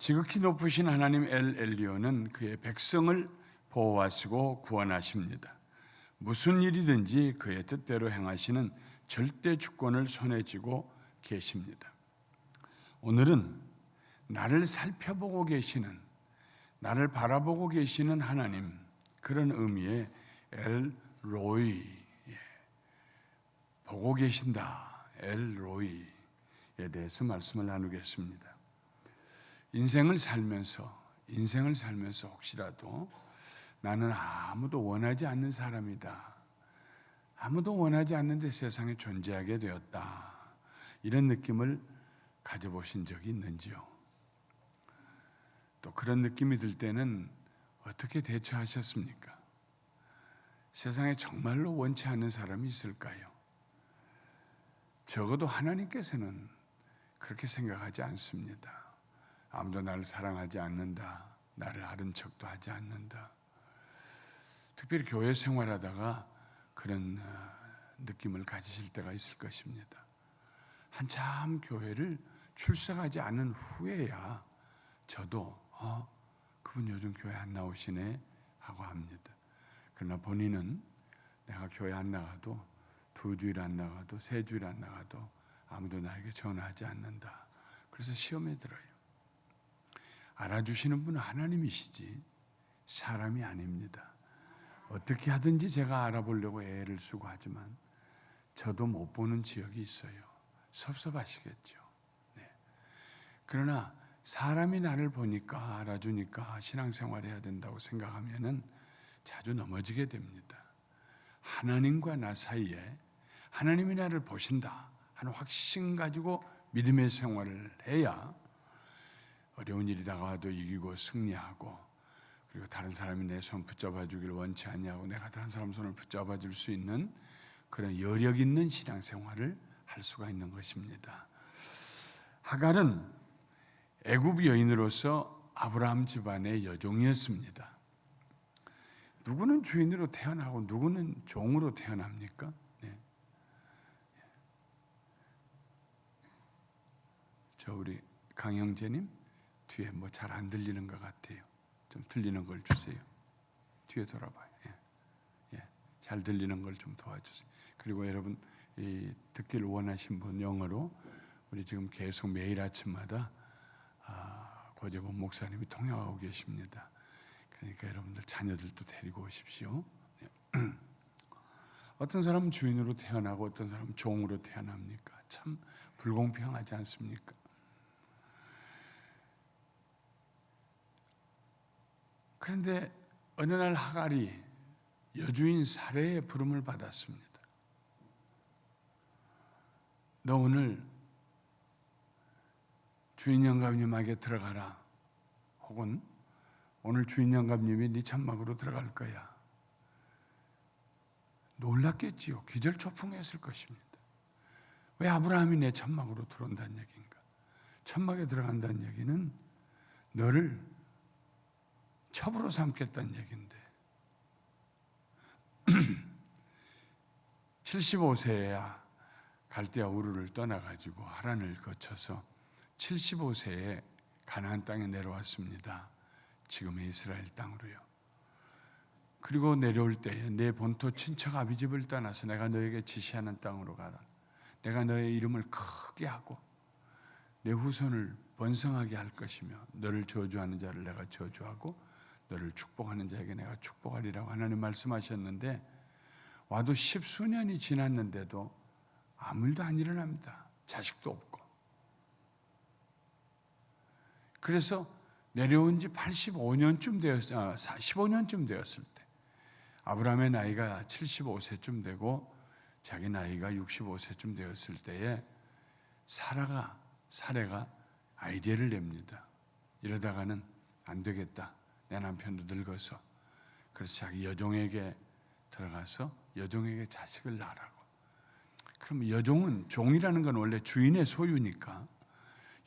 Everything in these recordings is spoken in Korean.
지극히 높으신 하나님 엘 엘리오는 그의 백성을 보호하시고 구원하십니다. 무슨 일이든지 그의 뜻대로 행하시는 절대 주권을 손에 쥐고 계십니다. 오늘은 나를 살펴보고 계시는, 나를 바라보고 계시는 하나님, 그런 의미의 엘 로이, 보고 계신다, 엘 로이에 대해서 말씀을 나누겠습니다. 인생을 살면서 혹시라도 나는 아무도 원하지 않는 사람이다, 아무도 원하지 않는데 세상에 존재하게 되었다, 이런 느낌을 가져보신 적이 있는지요? 또 그런 느낌이 들 때는 어떻게 대처하셨습니까? 세상에 정말로 원치 않는 사람이 있을까요? 적어도 하나님께서는 그렇게 생각하지 않습니다. 아무도 나를 사랑하지 않는다, 나를 아는 척도 하지 않는다. 특별히 교회 생활하다가 그런 느낌을 가지실 때가 있을 것입니다. 한참 교회를 출석하지 않은 후에야 저도 그분 요즘 교회 안 나오시네 하고 합니다. 그러나 본인은 내가 교회 안 나가도 2주일 안 나가도 3주일 안 나가도 아무도 나에게 전화하지 않는다. 그래서 시험에 들어요. 알아주시는 분은 하나님이시지 사람이 아닙니다. 어떻게 하든지 제가 알아보려고 애를 쓰고 하지만 저도 못 보는 지역이 있어요. 섭섭하시겠죠. 네. 그러나 사람이 나를 보니까 알아주니까 신앙생활해야 된다고 생각하면은 자주 넘어지게 됩니다. 하나님과 나 사이에 하나님이 나를 보신다 하는 확신 가지고 믿음의 생활을 해야 어려운 일이 다가와도 이기고 승리하고, 그리고 다른 사람이 내 손 붙잡아 주기를 원치 않냐고 내가 다른 사람 손을 붙잡아 줄 수 있는 그런 여력 있는 신앙생활을 할 수가 있는 것입니다. 하갈은 애굽 여인으로서 아브라함 집안의 여종이었습니다. 누구는 주인으로 태어나고 누구는 종으로 태어납니까? 네. 저 우리 강형재님 뒤에 뭐 잘 안 들리는 것 같아요. 좀 들리는 걸 주세요. 뒤에 돌아봐요. 잘 들리는 걸 좀 도와주세요. 그리고 여러분 듣기를 원하신 분 영어로 우리 지금 계속 매일 아침마다 고재범 목사님이 통역하고 계십니다. 그러니까 여러분들 자녀들도 데리고 오십시오. 어떤 사람은 주인으로 태어나고 어떤 사람은 종으로 태어납니까? 참 불공평하지 않습니까? 그런데 어느 날 하갈이 여주인 사레의 부름을 받았습니다. 너 오늘 주인 영감님에게 들어가라, 혹은 오늘 주인 영감님이 네 천막으로 들어갈 거야. 놀랐겠지요. 기절초풍했을 것입니다. 왜 아브라함이 내 천막으로 들어온다는 얘기인가? 천막에 들어간다는 얘기는 너를 첩으로 삼겠다는 얘기인데 75세야 갈대아 우르를 떠나가지고 하란을 거쳐서 75세에 가나안 땅에 내려왔습니다. 지금의 이스라엘 땅으로요. 그리고 내려올 때에 내 본토 친척 아비집을 떠나서 내가 너에게 지시하는 땅으로 가라. 내가 너의 이름을 크게 하고 내 후손을 번성하게 할 것이며 너를 저주하는 자를 내가 저주하고 너를 축복하는 자에게 내가 축복하리라고 하나님 말씀하셨는데, 와도 10수년이 지났는데도 아무 일도 안 일어납니다. 자식도 없고. 그래서 내려온 지 15년쯤 되었을 때 아브라함의 나이가 75세쯤 되고 자기 나이가 65세쯤 되었을 때에 사레가 아이디어를 냅니다. 이러다가는 안 되겠다. 내 남편도 늙어서. 그래서 자기 여종에게 들어가서 여종에게 자식을 낳으라고. 그럼 여종은, 종이라는 건 원래 주인의 소유니까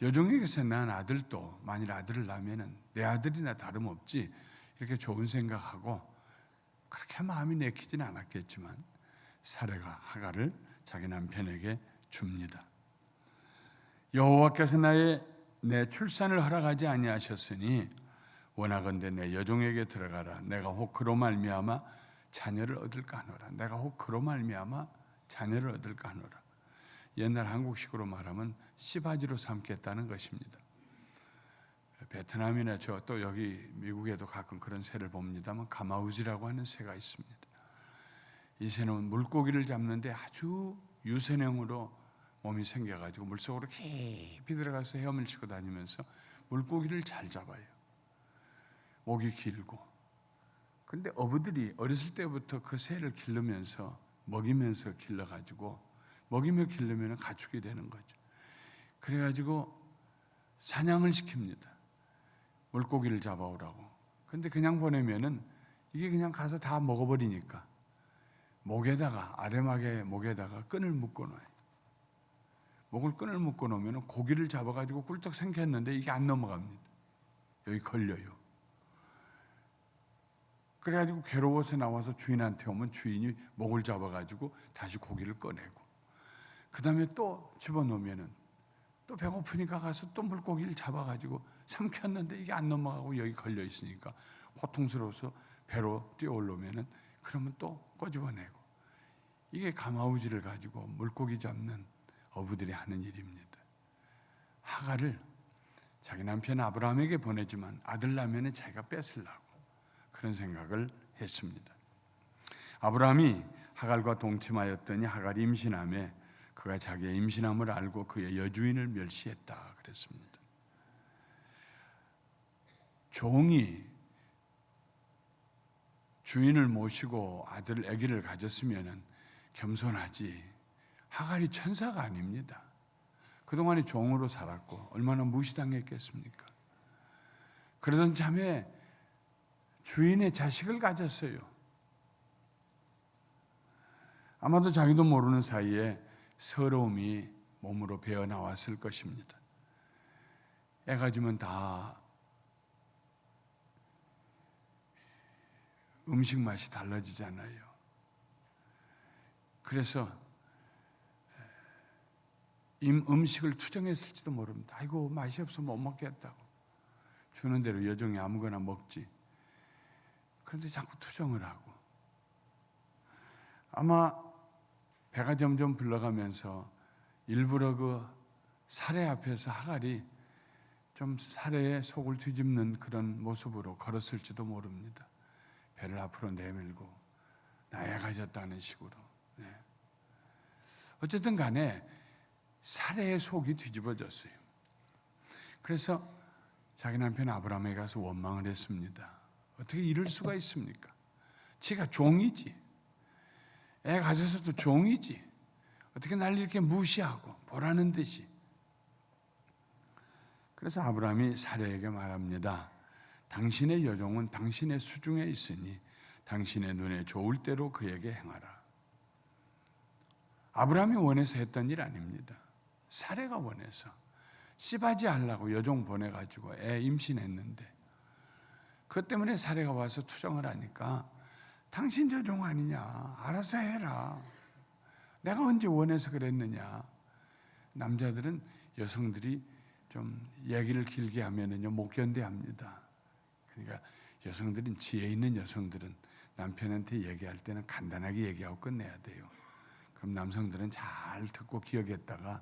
여종에게서 난 아들도 만일 아들을 낳으면 내 아들이나 다름없지, 이렇게 좋은 생각하고 그렇게 마음이 내키지는 않았겠지만 사레가 하갈을 자기 남편에게 줍니다. 여호와께서 나의 내 출산을 허락하지 아니하셨으니 원하건대 내 여종에게 들어가라. 내가 혹 그로 말미암아 자녀를 얻을까 하노라. 내가 혹 그로 말미암아 자녀를 얻을까 하노라. 옛날 한국식으로 말하면 씨바지로 삼겠다는 것입니다. 베트남이나 저 또 여기 미국에도 가끔 그런 새를 봅니다만 가마우지라고 하는 새가 있습니다. 이 새는 물고기를 잡는데 아주 유선형으로 몸이 생겨가지고 물속으로 깊이 들어가서 헤엄을 치고 다니면서 물고기를 잘 잡아요. 목이 길고. 그런데 어부들이 어렸을 때부터 그 새를 기르면서 먹이면서 길러가지고 먹이며 기르면 가축이 되는 거죠. 그래가지고 사냥을 시킵니다. 물고기를 잡아오라고. 근데 그냥 보내면은 이게 그냥 가서 다 먹어버리니까 목에다가 아래막에 목에다가 끈을 묶어 놓아요. 목을 끈을 묶어 놓으면 고기를 잡아가지고 꿀떡 생겼는데 이게 안 넘어갑니다. 여기 걸려요. 그래가지고 괴로워서 나와서 주인한테 오면 주인이 목을 잡아가지고 다시 고기를 꺼내고 그 다음에 또 집어넣으면은 또 배고프니까 가서 또 물고기를 잡아가지고 삼켰는데 이게 안 넘어가고 여기 걸려 있으니까 고통스러워서 배로 뛰어올라오면은 그러면 또 꼬집어내고 이게 가마우지를 가지고 물고기 잡는 어부들이 하는 일입니다. 하갈을 자기 남편 아브라함에게 보내지만 아들 나면은 자기가 뺏으려고 그런 생각을 했습니다. 아브라함이 하갈과 동침하였더니 하갈이 임신함에 그가 자기의 임신함을 알고 그의 여주인을 멸시했다 그랬습니다. 종이 주인을 모시고 아기를 가졌으면 겸손하지 하갈이 천사가 아닙니다. 그동안에 종으로 살았고 얼마나 무시당했겠습니까? 그러던 참에 주인의 자식을 가졌어요. 아마도 자기도 모르는 사이에 서러움이 몸으로 배어나왔을 것입니다. 애 가지면 다 음식 맛이 달라지잖아요. 그래서 음식을 투정했을지도 모릅니다. 아이고 맛이 없어 못 먹겠다고. 주는 대로 여종이 아무거나 먹지. 그런데 자꾸 투정을 하고. 아마 배가 점점 불러가면서 일부러 그 사례 앞에서 하갈이 좀 사례의 속을 뒤집는 그런 모습으로 걸었을지도 모릅니다. 배를 앞으로 내밀고 나야 가졌다는 식으로. 네. 어쨌든 간에 사례의 속이 뒤집어졌어요. 그래서 자기 남편 아브라함에 가서 원망을 했습니다. 어떻게 이럴 수가 있습니까? 지가 종이지. 애 가져서도 종이지. 어떻게 날 이렇게 무시하고 보라는 듯이. 그래서 아브라함이 사례에게 말합니다. 당신의 여종은 당신의 수중에 있으니 당신의 눈에 좋을 대로 그에게 행하라. 아브라함이 원해서 했던 일 아닙니다. 사례가 원해서 씨바지 하려고 여종 보내가지고 애 임신했는데 그것 때문에 사례가 와서 투정을 하니까 당신 여종 아니냐, 알아서 해라. 내가 언제 원해서 그랬느냐. 남자들은 여성들이 좀 얘기를 길게 하면은요 못 견뎌합니다. 그러니까 여성들은 지혜 있는 여성들은 남편한테 얘기할 때는 간단하게 얘기하고 끝내야 돼요. 그럼 남성들은 잘 듣고 기억했다가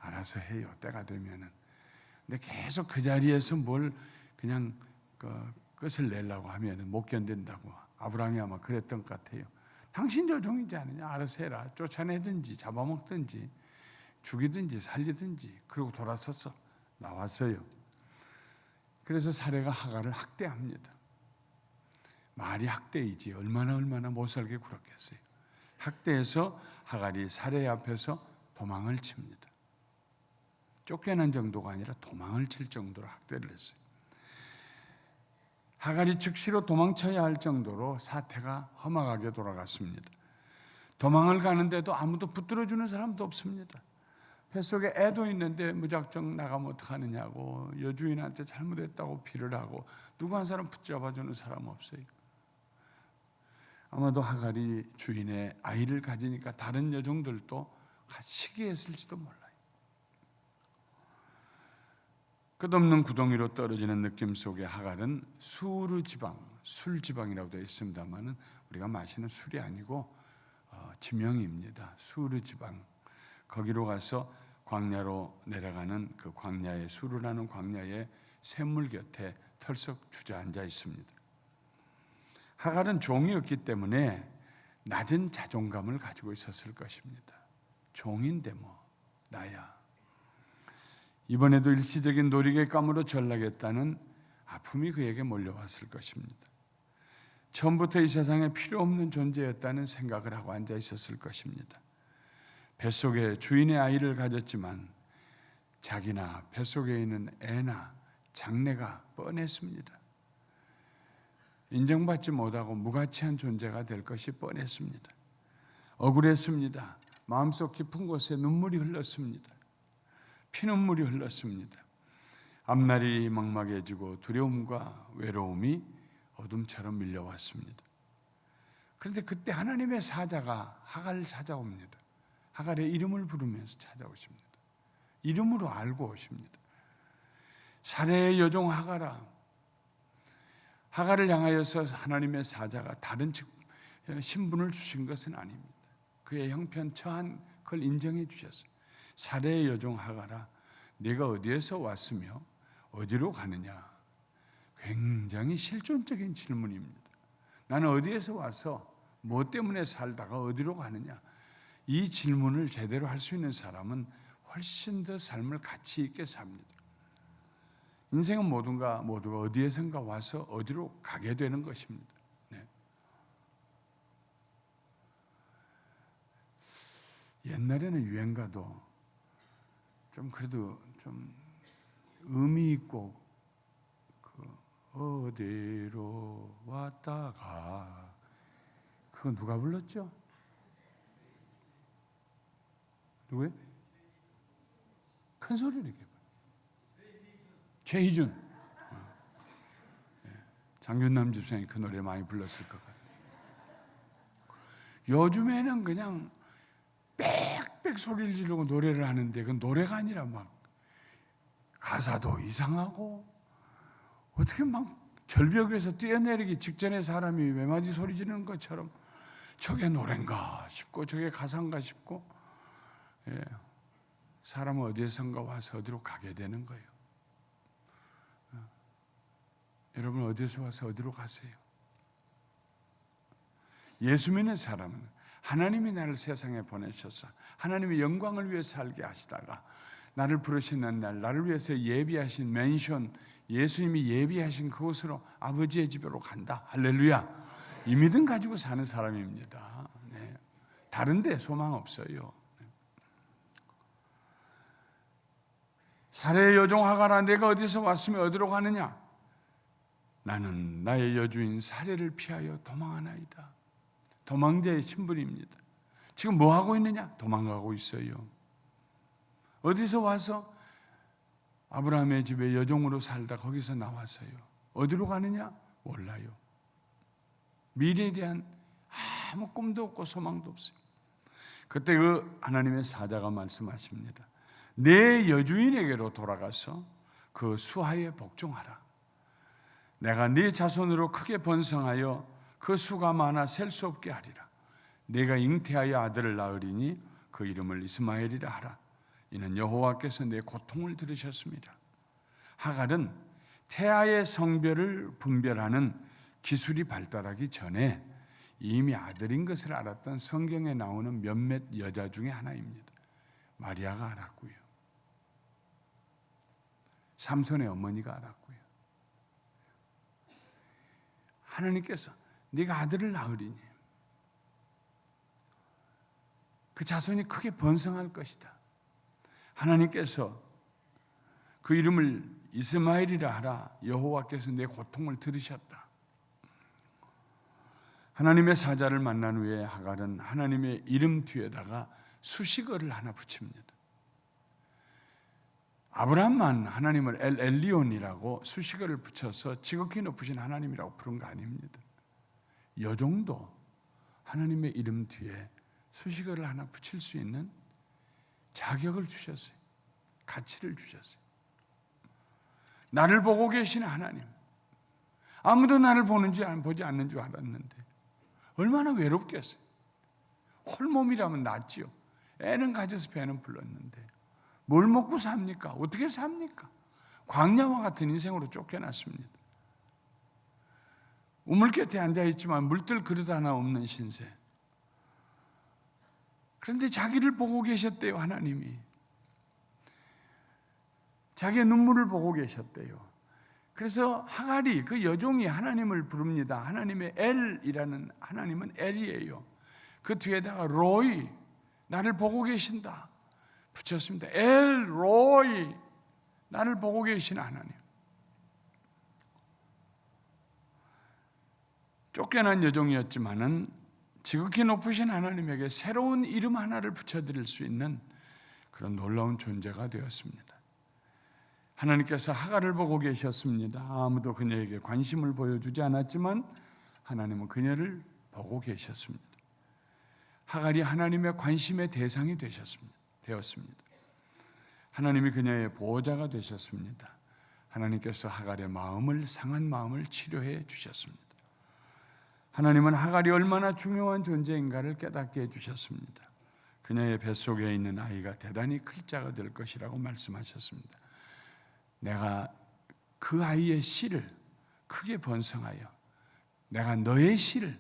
알아서 해요. 때가 되면은. 근데 계속 그 자리에서 뭘 그냥 끝을 내려고 하면은 못 견딘다고. 아브라함이 아마 그랬던 것 같아요. 당신 여종이지 않느냐? 알아서 해라. 쫓아내든지 잡아먹든지 죽이든지 살리든지. 그리고 돌아서서 나왔어요. 그래서 사례가 하갈을 학대합니다. 말이 학대이지 얼마나 못 살게 굴었겠어요. 학대해서 하갈이 사례 앞에서 도망을 칩니다. 쫓겨난 정도가 아니라 도망을 칠 정도로 학대를 했어요. 하갈이 즉시로 도망쳐야 할 정도로 사태가 험악하게 돌아갔습니다. 도망을 가는데도 아무도 붙들어주는 사람도 없습니다. 뱃속에 애도 있는데 무작정 나가면 어떡하느냐고 여주인한테 잘못했다고 비를 하고 누구 한 사람 붙잡아주는 사람 없어요. 아마도 하갈이 주인의 아이를 가지니까 다른 여종들도 시기했을지도 몰라요. 끝없는 구덩이로 떨어지는 느낌 속에 하갈은 수르 지방, 술 지방이라고 되어 있습니다만은 우리가 마시는 술이 아니고 지명입니다. 수르 지방. 거기로 가서 광야로 내려가는 그 광야의 수르라는 광야의 샘물 곁에 털썩 주저앉아 있습니다. 하갈은 종이었기 때문에 낮은 자존감을 가지고 있었을 것입니다. 종인데 뭐 나야. 이번에도 일시적인 놀이객감으로 전락했다는 아픔이 그에게 몰려왔을 것입니다. 처음부터 이 세상에 필요 없는 존재였다는 생각을 하고 앉아 있었을 것입니다. 뱃속에 주인의 아이를 가졌지만 자기나 뱃속에 있는 애나 장래가 뻔했습니다. 인정받지 못하고 무가치한 존재가 될 것이 뻔했습니다. 억울했습니다. 마음속 깊은 곳에 눈물이 흘렀습니다. 피눈물이 흘렀습니다. 앞날이 막막해지고 두려움과 외로움이 어둠처럼 밀려왔습니다. 그런데 그때 하나님의 사자가 하갈을 찾아옵니다. 하갈의 이름을 부르면서 찾아오십니다. 이름으로 알고 오십니다. 사례의 여종 하갈아. 하갈을 향하여서 하나님의 사자가 다른 신분을 주신 것은 아닙니다. 그의 형편 처한 그걸 인정해 주셨어요. 사례의 여종 하갈아, 네가 어디에서 왔으며 어디로 가느냐? 굉장히 실존적인 질문입니다. 나는 어디에서 와서 뭐 때문에 살다가 어디로 가느냐? 이 질문을 제대로 할 수 있는 사람은 훨씬 더 삶을 가치 있게 삽니다. 인생은 모두가 어디에선가 와서 어디로 가게 되는 것입니다. 네. 옛날에는 유행가도 좀 그래도 좀 의미 있고 어디로 왔다가 그거 누가 불렀죠? 누구예요? 큰 소리를 이렇게. 최희준. 장윤남 집사님이 그 노래 많이 불렀을 것 같아요. 요즘에는 그냥 빽빽 소리를 지르고 노래를 하는데 그건 노래가 아니라 막 가사도 이상하고 어떻게 막 절벽 위에서 뛰어내리기 직전에 사람이 외마디 소리 지르는 것처럼 저게 노래인가 싶고 저게 가사인가 싶고 사람은 어디에선가 와서 어디로 가게 되는 거예요. 여러분 어디서 와서 어디로 가세요? 예수 믿는 사람은 하나님이 나를 세상에 보내셔서 하나님의 영광을 위해 살게 하시다가 나를 부르시는 날 나를 위해서 예비하신 맨션 예수님이 예비하신 그곳으로 아버지의 집으로 간다. 할렐루야. 이 믿음 가지고 사는 사람입니다. 네. 다른 데 소망 없어요. 사례의 여종 하갈아 내가 어디서 왔으며 어디로 가느냐? 나는 나의 여주인 사례를 피하여 도망하나이다. 도망자의 신분입니다. 지금 뭐 하고 있느냐? 도망가고 있어요. 어디서 와서 아브라함의 집에 여종으로 살다 거기서 나와서요. 어디로 가느냐? 몰라요. 미래에 대한 아무 꿈도 없고 소망도 없어요. 그때 그 하나님의 사자가 말씀하십니다. 내 여주인에게로 돌아가서 그 수하에 복종하라. 내가 네 자손으로 크게 번성하여 그 수가 많아 셀 수 없게 하리라. 내가 잉태하여 아들을 낳으리니 그 이름을 이스마엘이라 하라. 이는 여호와께서 내 고통을 들으셨습니다. 하갈은 태아의 성별을 분별하는 기술이 발달하기 전에 이미 아들인 것을 알았던 성경에 나오는 몇몇 여자 중에 하나입니다. 마리아가 알았고요. 삼손의 어머니가 알았고요. 하나님께서 네가 아들을 낳으리니 그 자손이 크게 번성할 것이다. 하나님께서 그 이름을 이스마엘이라 하라. 여호와께서 내 고통을 들으셨다. 하나님의 사자를 만난 후에 하갈은 하나님의 이름 뒤에다가 수식어를 하나 붙입니다. 아브라함만 하나님을 엘리온이라고 수식어를 붙여서 지극히 높으신 하나님이라고 부른 거 아닙니다. 여종도 하나님의 이름 뒤에 수식어를 하나 붙일 수 있는 자격을 주셨어요. 가치를 주셨어요. 나를 보고 계시는 하나님. 아무도 나를 보지 않는 줄 알았는데 얼마나 외롭겠어요. 홀몸이라면 낫지요. 애는 가져서 배는 불렀는데 뭘 먹고 삽니까? 어떻게 삽니까? 광야와 같은 인생으로 쫓겨났습니다. 우물 곁에 앉아있지만 물들 그릇 하나 없는 신세. 그런데 자기를 보고 계셨대요. 하나님이 자기의 눈물을 보고 계셨대요. 그래서 하갈이, 그 여종이 하나님을 부릅니다. 하나님의 엘이라는, 하나님은 엘이에요. 그 뒤에다가 로이, 나를 보고 계신다 붙였습니다. 엘 로이, 나를 보고 계신 하나님. 쫓겨난 여종이었지만은 지극히 높으신 하나님에게 새로운 이름 하나를 붙여드릴 수 있는 그런 놀라운 존재가 되었습니다. 하나님께서 하갈을 보고 계셨습니다. 아무도 그녀에게 관심을 보여주지 않았지만 하나님은 그녀를 보고 계셨습니다. 하갈이 하나님의 관심의 대상이 되었습니다. 하나님이 그녀의 보호자가 되셨습니다. 하나님께서 하갈의 상한 마음을 치료해 주셨습니다. 하나님은 하갈이 얼마나 중요한 존재인가를 깨닫게 해주셨습니다. 그녀의 뱃속에 있는 아이가 대단히 클 자가 될 것이라고 말씀하셨습니다. 내가 그 아이의 씨를 크게 번성하여 내가 너의 씨를,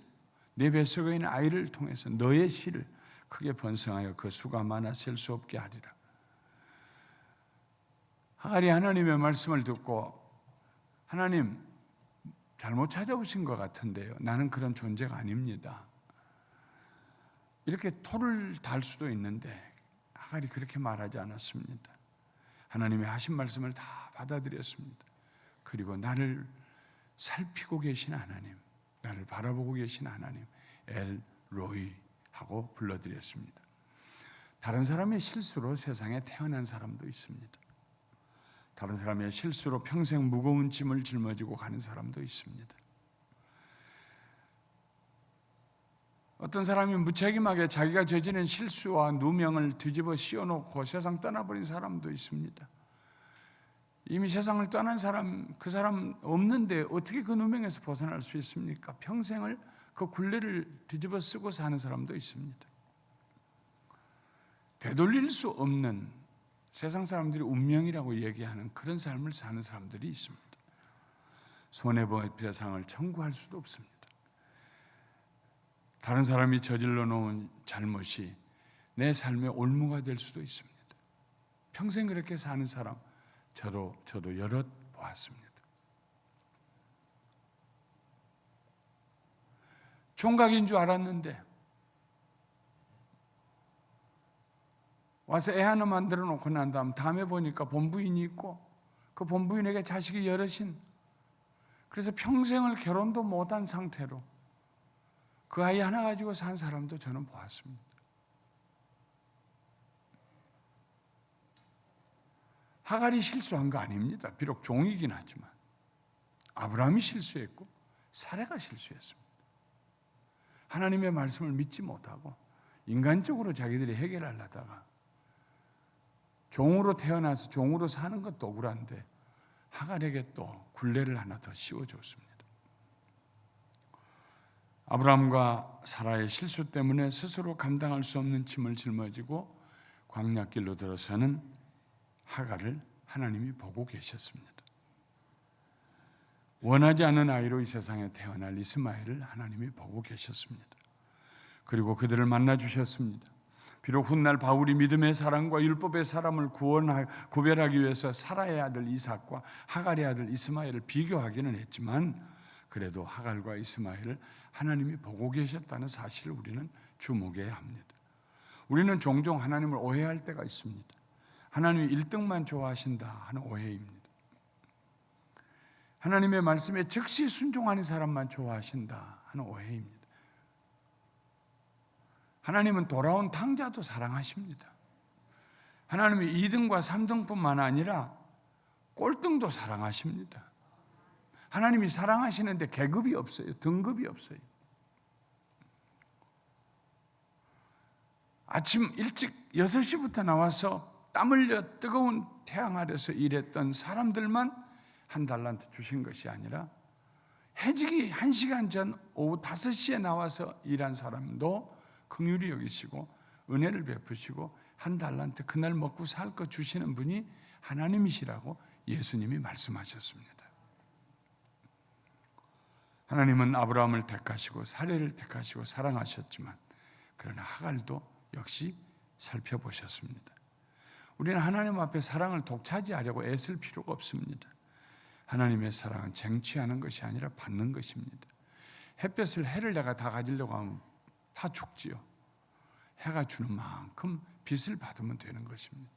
내 뱃속에 있는 아이를 통해서 너의 씨를 크게 번성하여 그 수가 많아 셀 수 없게 하리라. 하갈이 하나님의 말씀을 듣고, 하나님 잘못 찾아오신 것 같은데요, 나는 그런 존재가 아닙니다, 이렇게 토를 달 수도 있는데 하갈이 그렇게 말하지 않았습니다. 하나님이 하신 말씀을 다 받아들였습니다. 그리고 나를 살피고 계신 하나님, 나를 바라보고 계신 하나님, 엘 로이 하고 불러드렸습니다. 다른 사람의 실수로 세상에 태어난 사람도 있습니다. 다른 사람의 실수로 평생 무거운 짐을 짊어지고 가는 사람도 있습니다. 어떤 사람이 무책임하게 자기가 저지른 실수와 누명을 뒤집어 씌워놓고 세상 떠나버린 사람도 있습니다. 이미 세상을 떠난 사람, 그 사람 없는데 어떻게 그 누명에서 벗어날 수 있습니까? 평생을 그 굴레를 뒤집어 쓰고 사는 사람도 있습니다. 되돌릴 수 없는, 세상 사람들이 운명이라고 얘기하는 그런 삶을 사는 사람들이 있습니다. 손해배상을 청구할 수도 없습니다. 다른 사람이 저질러 놓은 잘못이 내 삶의 올무가 될 수도 있습니다. 평생 그렇게 사는 사람 저도 여럿 보았습니다. 총각인 줄 알았는데 와서 애 하나 만들어 놓고 난 다음 다음에 보니까 본부인이 있고 그 본부인에게 자식이 여럿인, 그래서 평생을 결혼도 못한 상태로 그 아이 하나 가지고 산 사람도 저는 보았습니다. 하갈이 실수한 거 아닙니다. 비록 종이긴 하지만 아브라함이 실수했고 사레가 실수했습니다. 하나님의 말씀을 믿지 못하고 인간적으로 자기들이 해결하려다가 종으로 태어나서 종으로 사는 것도 억울한데 하갈에게 또 굴레를 하나 더 씌워줬습니다. 아브라함과 사라의 실수 때문에 스스로 감당할 수 없는 짐을 짊어지고 광야길로 들어서는 하갈을 하나님이 보고 계셨습니다. 원하지 않는 아이로 이 세상에 태어날 이스마엘을 하나님이 보고 계셨습니다. 그리고 그들을 만나 주셨습니다. 비록 훗날 바울이 믿음의 사람과 율법의 사람을 구별하기 위해서 사라의 아들 이삭과 하갈의 아들 이스마엘을 비교하기는 했지만 그래도 하갈과 이스마엘을 하나님이 보고 계셨다는 사실을 우리는 주목해야 합니다. 우리는 종종 하나님을 오해할 때가 있습니다. 하나님이 1등만 좋아하신다 하는 오해입니다. 하나님의 말씀에 즉시 순종하는 사람만 좋아하신다 하는 오해입니다. 하나님은 돌아온 탕자도 사랑하십니다. 하나님이 2등과 3등뿐만 아니라 꼴등도 사랑하십니다. 하나님이 사랑하시는데 계급이 없어요. 등급이 없어요. 아침 일찍 6시부터 나와서 땀 흘려 뜨거운 태양 아래서 일했던 사람들만 한 달란트 주신 것이 아니라 해지기 1시간 전 오후 5시에 나와서 일한 사람도 긍휼히 여기시고 은혜를 베푸시고 한 달란트 그날 먹고 살 거 주시는 분이 하나님이시라고 예수님이 말씀하셨습니다. 하나님은 아브라함을 택하시고 사례를 택하시고 사랑하셨지만 그러나 하갈도 역시 살펴보셨습니다. 우리는 하나님 앞에 사랑을 독차지하려고 애쓸 필요가 없습니다. 하나님의 사랑은 쟁취하는 것이 아니라 받는 것입니다. 햇볕을 해를 내가 다 가지려고 하면 다 죽지요. 해가 주는 만큼 빛을 받으면 되는 것입니다.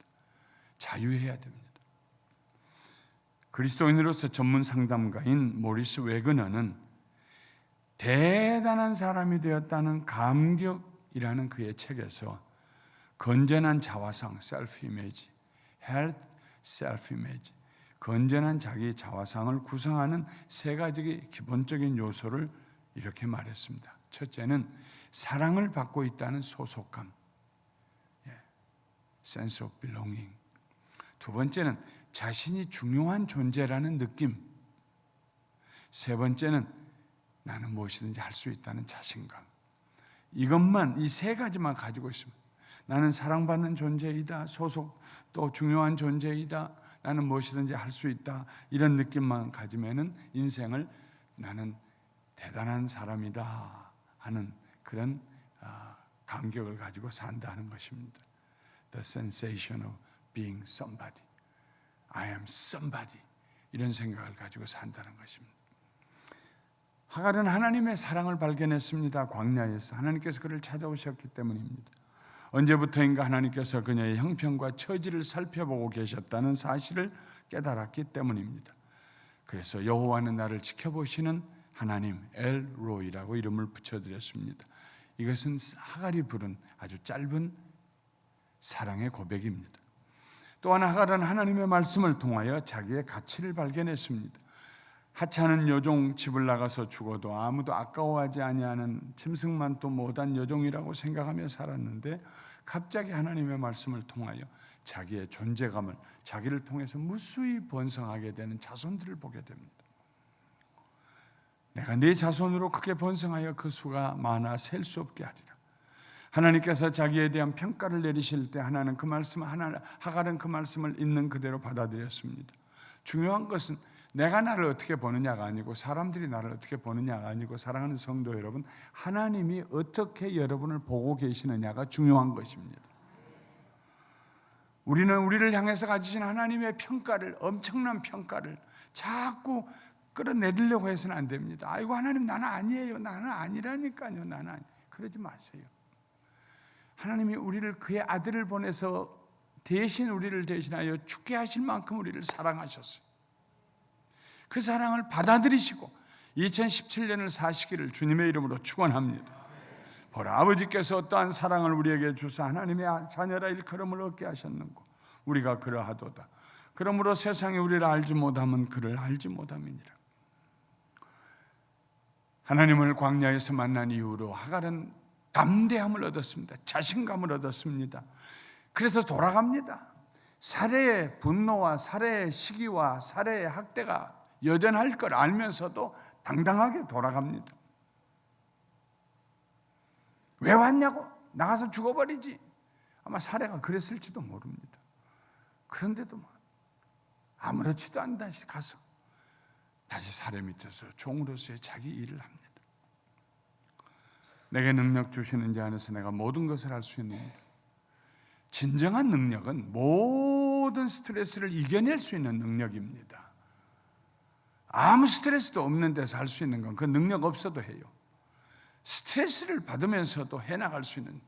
자유해야 됩니다. 그리스도인으로서 전문 상담가인 모리스 웨그너는 대단한 사람이 되었다는 감격이라는 그의 책에서 건전한 자화상 셀프 이미지, 헬스 셀프 이미지, 건전한 자기 자화상을 구성하는 3가지 기본적인 요소를 이렇게 말했습니다. 첫째는 사랑을 받고 있다는 소속감, sense of belonging. 두 번째는 자신이 중요한 존재라는 느낌. 세 번째는 나는 무엇이든지 할 수 있다는 자신감. 이것만, 이 3가지만 가지고 있습니다. 나는 사랑받는 존재이다. 소속, 또 중요한 존재이다. 나는 무엇이든지 할 수 있다. 이런 느낌만 가지면은 인생을 나는 대단한 사람이다 하는 그런 감격을 가지고 산다는 것입니다. The sensation of being somebody. I am somebody. 이런 생각을 가지고 산다는 것입니다. 하갈은 하나님의 사랑을 발견했습니다. 광야에서 하나님께서 그를 찾아오셨기 때문입니다. 언제부터인가 하나님께서 그녀의 형편과 처지를 살펴보고 계셨다는 사실을 깨달았기 때문입니다. 그래서 여호와는 나를 지켜보시는 하나님 엘로이라고 이름을 붙여드렸습니다. 이것은 하갈이 부른 아주 짧은 사랑의 고백입니다. 또한 하갈은 하나님의 말씀을 통하여 자기의 가치를 발견했습니다. 하찮은 여종, 집을 나가서 죽어도 아무도 아까워하지 아니하는 짐승만도 못한 여종이라고 생각하며 살았는데 갑자기 하나님의 말씀을 통하여 자기의 존재감을 자기를 통해서 무수히 번성하게 되는 자손들을 보게 됩니다. 내가 네 자손으로 크게 번성하여 그 수가 많아 셀 수 없게 하리라. 하나님께서 자기에 대한 평가를 내리실 때 하갈은 그 말씀을 있는 그대로 받아들였습니다. 중요한 것은 내가 나를 어떻게 보느냐가 아니고 사람들이 나를 어떻게 보느냐가 아니고 사랑하는 성도 여러분, 하나님이 어떻게 여러분을 보고 계시느냐가 중요한 것입니다. 우리는 우리를 향해서 가지신 하나님의 평가를, 엄청난 평가를 자꾸 끌어내리려고 해서는 안 됩니다. 아이고 하나님 나는 아니에요. 나는 아니라니까요. 나는 아니. 그러지 마세요. 하나님이 우리를 그의 아들을 보내서 대신 우리를 대신하여 죽게 하실 만큼 우리를 사랑하셨어요. 그 사랑을 받아들이시고 2017년을 사시기를 주님의 이름으로 축원합니다. 보라, 아버지께서 어떠한 사랑을 우리에게 주사 하나님의 자녀라 일컬음을 얻게 하셨는고 우리가 그러하도다. 그러므로 세상이 우리를 알지 못하면 그를 알지 못함이니라. 하나님을 광야에서 만난 이후로 하갈은 담대함을 얻었습니다. 자신감을 얻었습니다. 그래서 돌아갑니다. 살해의 분노와 살해의 시기와 살해의 학대가 여전할 걸 알면서도 당당하게 돌아갑니다. 왜 왔냐고? 나가서 죽어버리지. 아마 살해가 그랬을지도 모릅니다. 그런데도 아무렇지도 않다시 가서 다시 살해 밑에서 종으로서의 자기 일을 합니다. 내게 능력 주시는 자 안에서 내가 모든 것을 할 수 있는, 진정한 능력은 모든 스트레스를 이겨낼 수 있는 능력입니다. 아무 스트레스도 없는 데서 할 수 있는 건 그 능력 없어도 해요. 스트레스를 받으면서도 해나갈 수 있는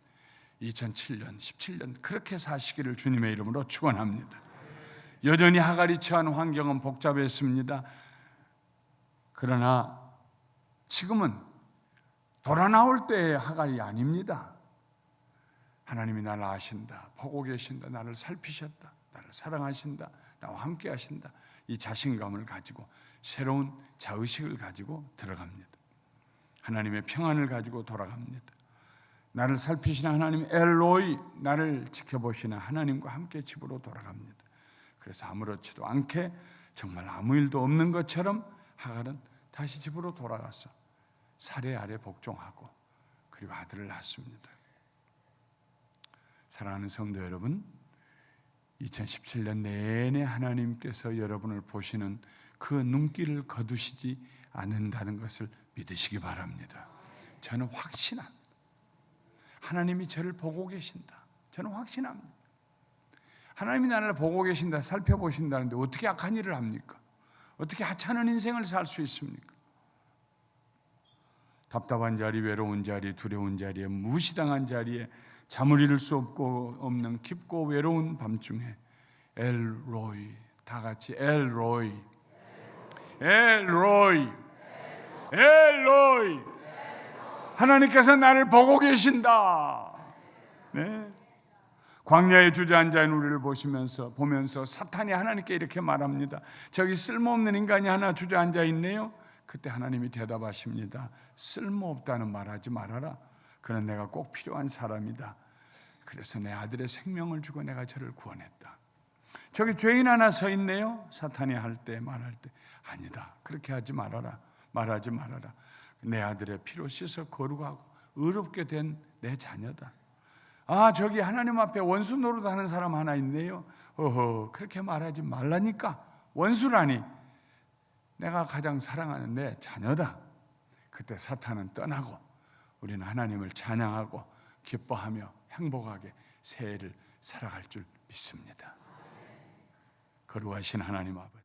2007년, 17년 그렇게 사시기를 주님의 이름으로 축원합니다. 여전히 하갈이 처한 환경은 복잡했습니다. 그러나 지금은 돌아 나올 때의 하갈이 아닙니다. 하나님이 나를 아신다, 보고 계신다, 나를 살피셨다, 나를 사랑하신다, 나와 함께 하신다, 이 자신감을 가지고 새로운 자의식을 가지고 들어갑니다. 하나님의 평안을 가지고 돌아갑니다. 나를 살피시는 하나님 엘로이, 나를 지켜보시는 하나님과 함께 집으로 돌아갑니다. 그래서 아무렇지도 않게 정말 아무 일도 없는 것처럼 하갈은 다시 집으로 돌아가서 사례 아래 복종하고 그리고 아들을 낳습니다. 사랑하는 성도 여러분, 2017년 내내 하나님께서 여러분을 보시는 그 눈길을 거두시지 않는다는 것을 믿으시기 바랍니다. 저는 확신합니다. 하나님이 저를 보고 계신다. 저는 확신합니다. 하나님이 나를 보고 계신다, 살펴보신다는데 어떻게 악한 일을 합니까? 어떻게 하찮은 인생을 살 수 있습니까? 답답한 자리, 외로운 자리, 두려운 자리에, 무시당한 자리에, 잠을 이룰 수 없는 깊고 외로운 밤중에 엘로이, 다 같이 엘로이, 엘로이, 엘로이, 하나님께서 나를 보고 계신다. 네. 광야에 주저앉아 우리를 보면서 사탄이 하나님께 이렇게 말합니다. 저기 쓸모없는 인간이 하나 주저앉아 있네요. 그때 하나님이 대답하십니다. 쓸모없다는 말하지 말아라. 그는 내가 꼭 필요한 사람이다. 그래서 내 아들의 생명을 주고 내가 저를 구원했다. 저기 죄인 하나 서 있네요. 사탄이 말할 때 아니다. 그렇게 하지 말아라. 말하지 말아라. 내 아들의 피로 씻어 거룩하고 의롭게 된 내 자녀다. 아, 저기 하나님 앞에 원수 노릇하는 사람 하나 있네요. 그렇게 말하지 말라니까. 원수라니. 내가 가장 사랑하는 내 자녀다. 그때 사탄은 떠나고 우리는 하나님을 찬양하고 기뻐하며 행복하게 새해를 살아갈 줄 믿습니다. 거룩하신 하나님 아버지,